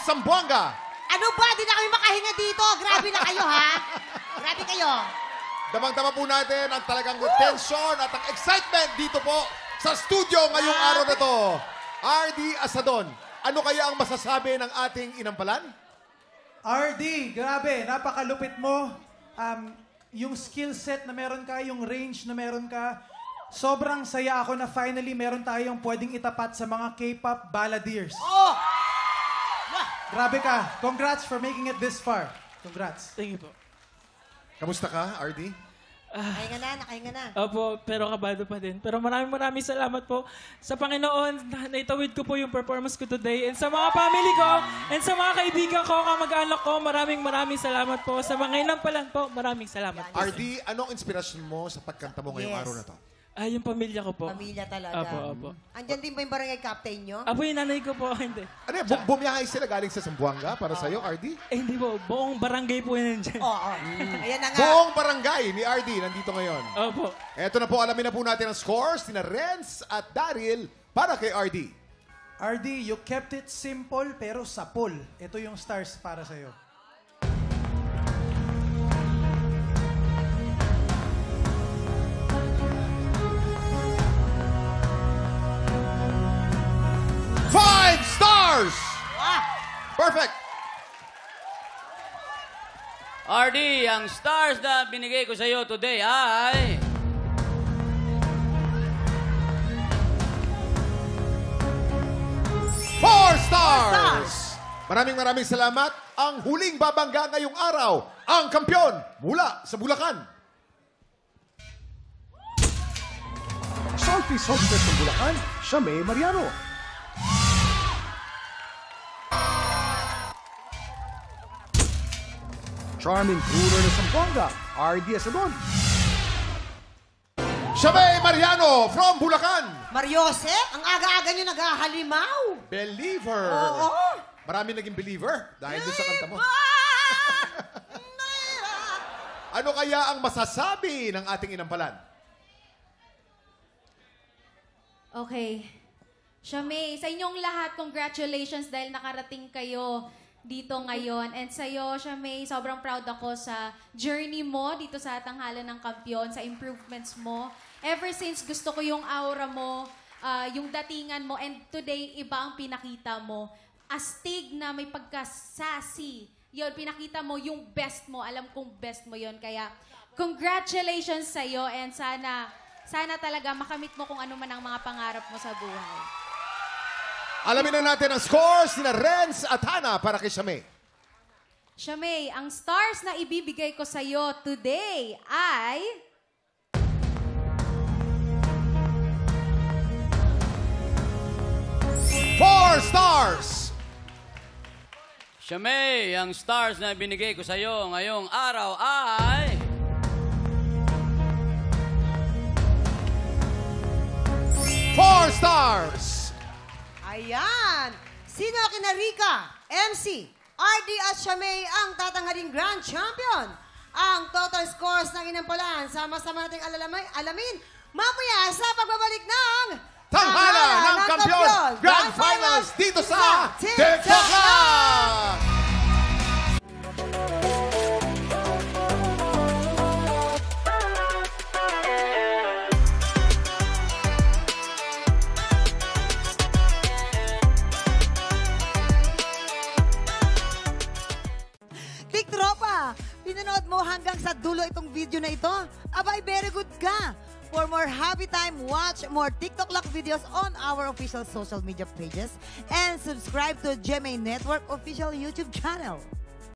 Zamboanga. Ano ba? Di na kami makahinga dito. Grabe na kayo, ha? Grabe kayo. Damang-dama po natin ang talagang tension at ang excitement dito po sa studio ngayong araw na to. RD Asadon, ano kaya ang masasabi ng ating inampalan? RD, grabe, napakalupit mo. Yung skill set na meron ka, yung range na meron ka, sobrang saya ako na finally meron tayong pwedeng itapat sa mga K-pop balladeers. Oh! Grabe ka. Congrats for making it this far. Congrats. Thank you po. Kamusta ka, RD? Nakahinga na. Opo, pero kabado pa din. Pero maraming salamat po sa Panginoon. Naitawid ko po yung performance ko today. And sa mga family ko, and sa mga kaibigan ko, kamag-anak ko, maraming salamat po. Sa mga inampalan po, maraming salamat po. RD, anong inspirasyon mo sa pagkanta mo ngayong araw na to? Yung pamilya ko po. Pamilya talaga. Opo. Andyan din ba yung barangay captain nyo? Apo, yung nanay ko po. Hindi. Ano yan, bumiyahe sila galing sa Zamboanga para sa'yo, RD? Hindi po. Buong barangay po yun dyan. Oo. Ayan na nga. Buong barangay ni RD nandito ngayon. Opo. Eto na po, alamin na po natin ang scores ni Renz at Daryl para kay RD. RD, you kept it simple pero sapol. Ito yung stars para sa'yo. Five stars! Perfect! RD, ang stars na binigay ko sa iyo today ay... 4 stars! Maraming salamat. Ang huling babangga ngayong araw, ang kampyon mula sa Bulacan. Salty Songfest ng Bulacan, Shamay Mariano. Charming Cooler na Zamboanga, RD Asadon. Shamay Mariano from Bulacan. Mariose, ang aga-aga nyo naghahalimaw. Believer. Oo. Marami naging believer dahil doon sa kanta mo. Ano kaya ang masasabi ng ating inampalan? Okay. Shamay, sa inyong lahat, congratulations dahil nakarating kayo dito ngayon. And sa'yo, Shamay, sobrang proud ako sa journey mo dito sa Tanghalan ng Kampiyon, sa improvements mo. Ever since gusto ko yung aura mo, yung datingan mo, and today, iba ang pinakita mo. Astig na may pagka-sassy. Yun, pinakita mo yung best mo. Alam kong best mo yun. Kaya, congratulations sa'yo and sana talaga makamit mo kung ano man ang mga pangarap mo sa buhay. Alamin na natin ang scores ni Renz at Hana para kay Shamay. Shamay, ang stars na ibibigay ko sa'yo today ay... 4 stars! Shamay, ang stars na binigay ko sa iyo ngayong araw ay... 4 stars! Ayan. Sino kinarika? MC, RD at Shamay ang tatanghaling Grand Champion. Ang total scores ng inampalan, sama-sama nating alamin mamaya sa pagbabalik ng Tanghalan ng Kampiyon Grand Finals dito sa TikTok lang! Tiktropa, pinanood mo hanggang sa dulo itong video na ito? Abay, very good ka! For more happy time, watch more TikTok Lock videos on our official social media pages and subscribe to GMA Network official YouTube channel.